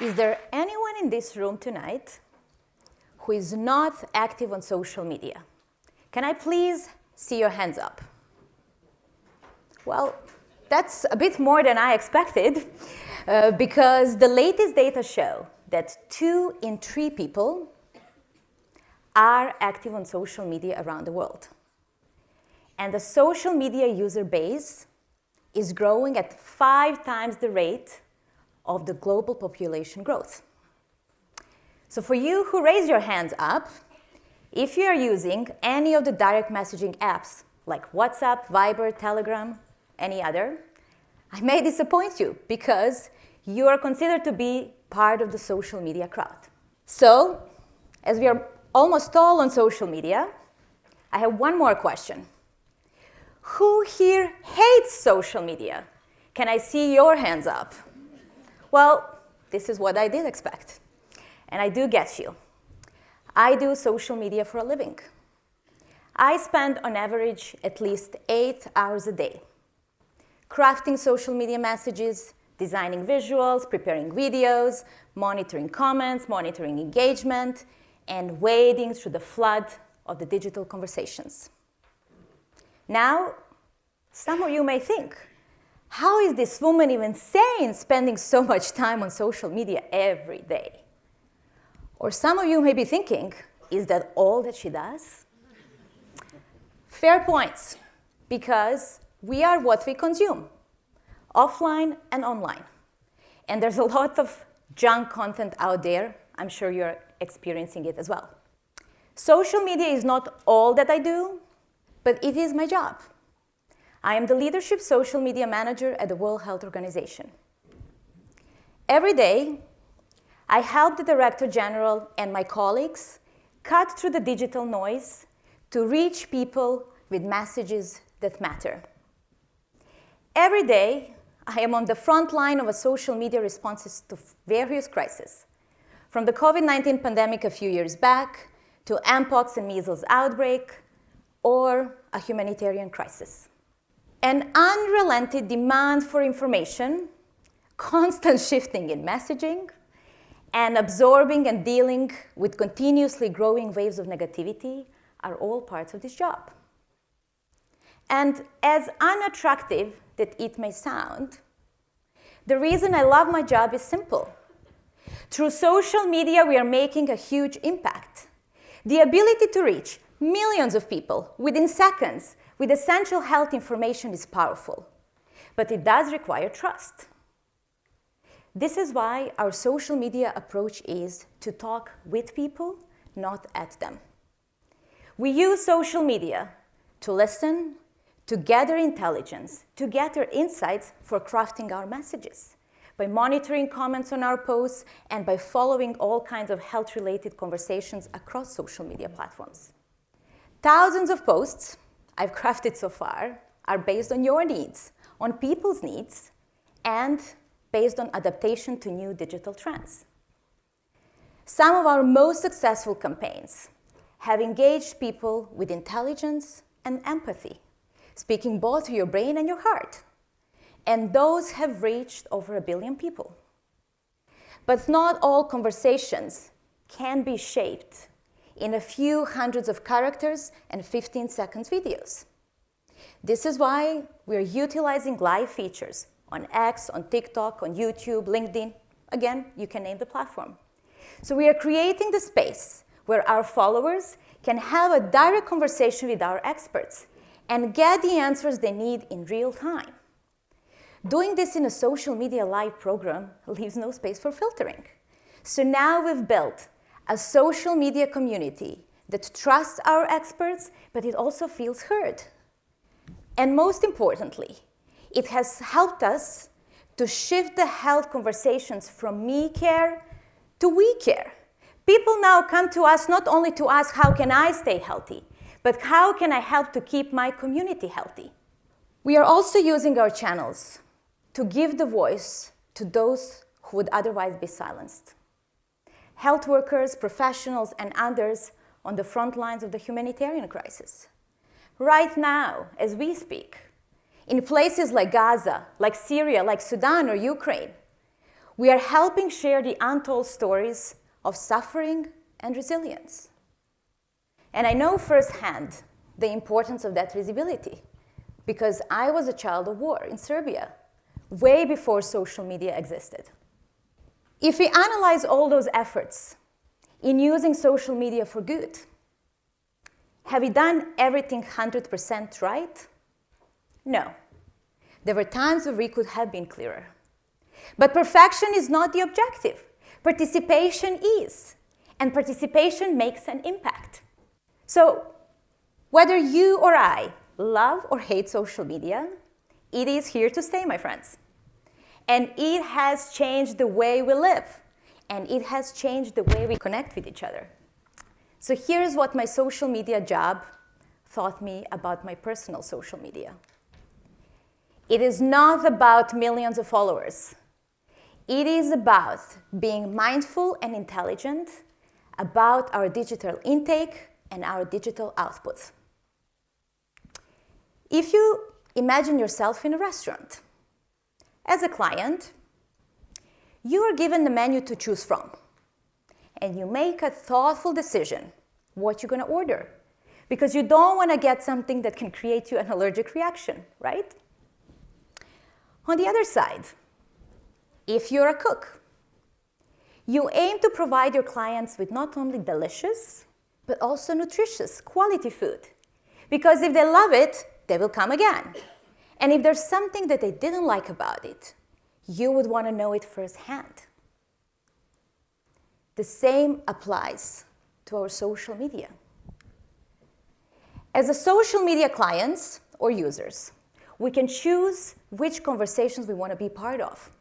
Is there anyone in this room tonight who is not active on social media? Can I please see your hands up? Well, that's a bit more than I expected, because the latest data show that 2 in 3 people are active on social media around the world. And the social media user base is growing at 5 times the rate of the global population growth. So for you who raise your hands up, if you are using any of the direct messaging apps like WhatsApp, Viber, Telegram, any other, I may disappoint you because you are considered to be part of the social media crowd. So, as we are almost all on social media, I have one more question. Who here hates social media? Can I see your hands up? Well, this is what I did expect. And I do get you. I do social media for a living. I spend on average at least 8 hours a day crafting social media messages, designing visuals, preparing videos, monitoring comments, monitoring engagement, and wading through the flood of the digital conversations. Now, some of you may think, how is this woman even sane spending so much time on social media every day? Or some of you may be thinking, is that all that she does? Fair points, because we are what we consume, offline and online. And there's a lot of junk content out there. I'm sure you're experiencing it as well. Social media is not all that I do, but it is my job. I am the leadership social media manager at the World Health Organization. Every day, I help the Director General and my colleagues cut through the digital noise to reach people with messages that matter. Every day, I am on the front line of a social media responses to various crises, from the COVID-19 pandemic a few years back to Mpox and measles outbreak, or a humanitarian crisis. An unrelenting demand for information, constant shifting in messaging, and absorbing and dealing with continuously growing waves of negativity are all parts of this job. And as unattractive that it may sound, the reason I love my job is simple. Through social media, we are making a huge impact. The ability to reach millions of people within seconds with essential health information is powerful, but it does require trust. This is why our social media approach is to talk with people, not at them. We use social media to listen, to gather intelligence, to gather insights for crafting our messages, by monitoring comments on our posts, and by following all kinds of health-related conversations across social media platforms. Thousands of posts I've crafted so far are based on your needs, on people's needs, and based on adaptation to new digital trends. Some of our most successful campaigns have engaged people with intelligence and empathy, speaking both to your brain and your heart. And those have reached over 1 billion people. But not all conversations can be shaped in a few hundreds of characters and 15-second videos. This is why we're utilizing live features on X, on TikTok, on YouTube, LinkedIn. Again, you can name the platform. So we are creating the space where our followers can have a direct conversation with our experts and get the answers they need in real time. Doing this in a social media live program leaves no space for filtering. So now we've built a social media community that trusts our experts, but it also feels heard. And most importantly, it has helped us to shift the health conversations from me care to we care. People now come to us not only to ask, how can I stay healthy, but how can I help to keep my community healthy? We are also using our channels to give the voice to those who would otherwise be silenced. Health workers, professionals, and others on the front lines of the humanitarian crisis. Right now, as we speak, in places like Gaza, like Syria, like Sudan or Ukraine, We are helping share the untold stories of suffering and resilience. And I know firsthand the importance of that visibility because I was a child of war in Serbia, way before social media existed. If we analyze all those efforts in using social media for good, have we done everything 100% right? No. There were times where we could have been clearer. But perfection is not the objective. Participation is. And participation makes an impact. So, whether you or I love or hate social media, it is here to stay, my friends. And it has changed the way we live. And it has changed the way we connect with each other. So here's what my social media job taught me about my personal social media. It is not about millions of followers. It is about being mindful and intelligent about our digital intake and our digital output. If you imagine yourself in a restaurant, as a client, you are given the menu to choose from, and you make a thoughtful decision what you're going to order, because you don't want to get something that can create you an allergic reaction, right? On the other side, if you're a cook, you aim to provide your clients with not only delicious, but also nutritious, quality food. Because if they love it, they will come again. And if there's something that they didn't like about it, you would want to know it firsthand. The same applies to our social media. As a social media clients or users, we can choose which conversations we want to be part of.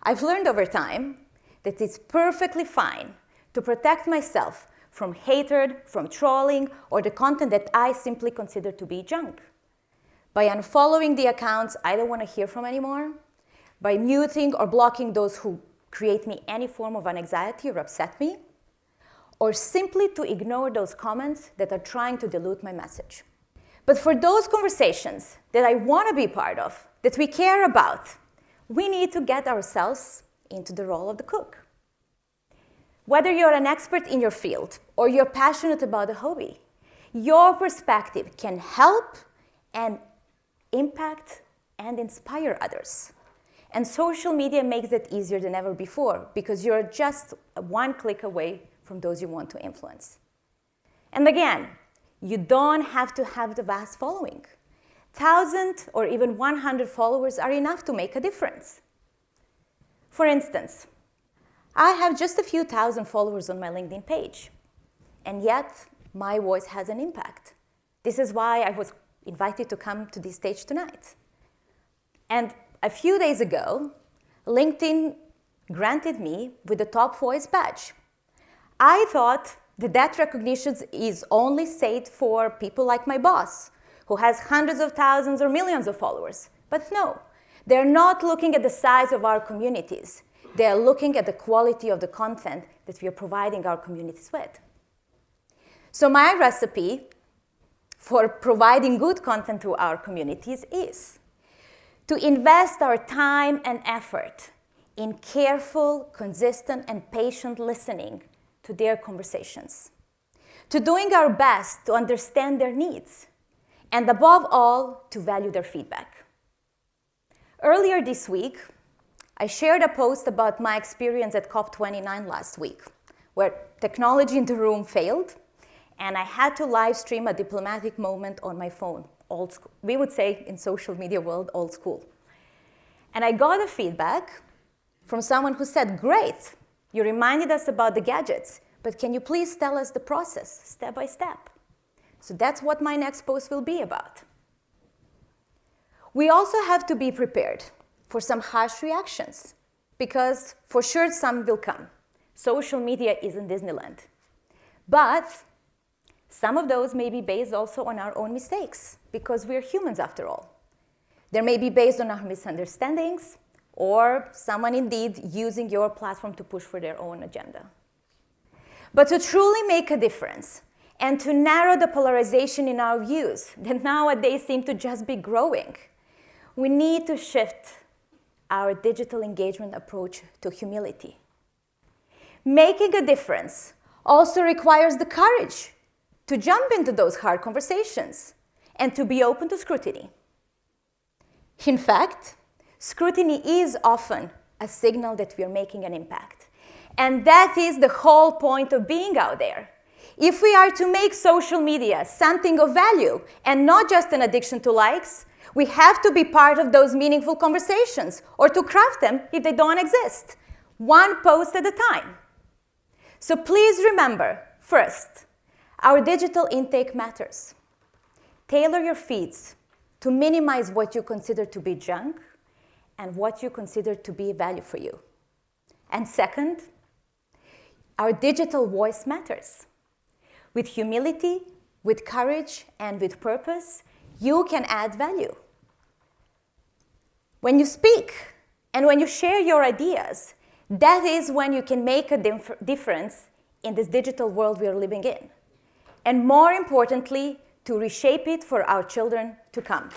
I've learned over time that it's perfectly fine to protect myself from hatred, from trolling, or the content that I simply consider to be junk. By unfollowing the accounts I don't want to hear from anymore, by muting or blocking those who create me any form of anxiety or upset me, or simply to ignore those comments that are trying to dilute my message. But for those conversations that I want to be part of, that we care about, we need to get ourselves into the role of the cook. Whether you're an expert in your field or you're passionate about a hobby, your perspective can help and impact and inspire others. And social media makes it easier than ever before because you're just one click away from those you want to influence. And again, you don't have to have the vast following. 1,000 or even 100 followers are enough to make a difference. For instance, I have just a few thousand followers on my LinkedIn page, and yet my voice has an impact. This is why I was invited to come to this stage tonight. And a few days ago, LinkedIn granted me with the Top Voice badge. I thought that recognition is only saved for people like my boss, who has hundreds of thousands or millions of followers. But no, they're not looking at the size of our communities. They're looking at the quality of the content that we are providing our communities with. So my recipe for providing good content to our communities is to invest our time and effort in careful, consistent, and patient listening to their conversations, to doing our best to understand their needs, and above all, to value their feedback. Earlier this week, I shared a post about my experience at COP29 last week, where technology in the room failed, and I had to live stream a diplomatic moment on my phone, old school. We would say in social media world, old school. And I got a feedback from someone who said, "Great, you reminded us about the gadgets, but can you please tell us the process, step by step?" So that's what my next post will be about. We also have to be prepared for some harsh reactions, because for sure some will come. Social media isn't Disneyland. But some of those may be based also on our own mistakes, because we're humans after all. They may be based on our misunderstandings, or someone indeed using your platform to push for their own agenda. But to truly make a difference, and to narrow the polarization in our views that nowadays seem to just be growing, we need to shift our digital engagement approach to humility. Making a difference also requires the courage to jump into those hard conversations and to be open to scrutiny. In fact, scrutiny is often a signal that we are making an impact. And that is the whole point of being out there. If we are to make social media something of value and not just an addiction to likes, we have to be part of those meaningful conversations or to craft them if they don't exist, one post at a time. So please remember, first, our digital intake matters. Tailor your feeds to minimize what you consider to be junk and what you consider to be value for you. And second, our digital voice matters. With humility, with courage, and with purpose, you can add value. When you speak and when you share your ideas, that is when you can make a difference in this digital world we are living in. And more importantly, to reshape it for our children to come.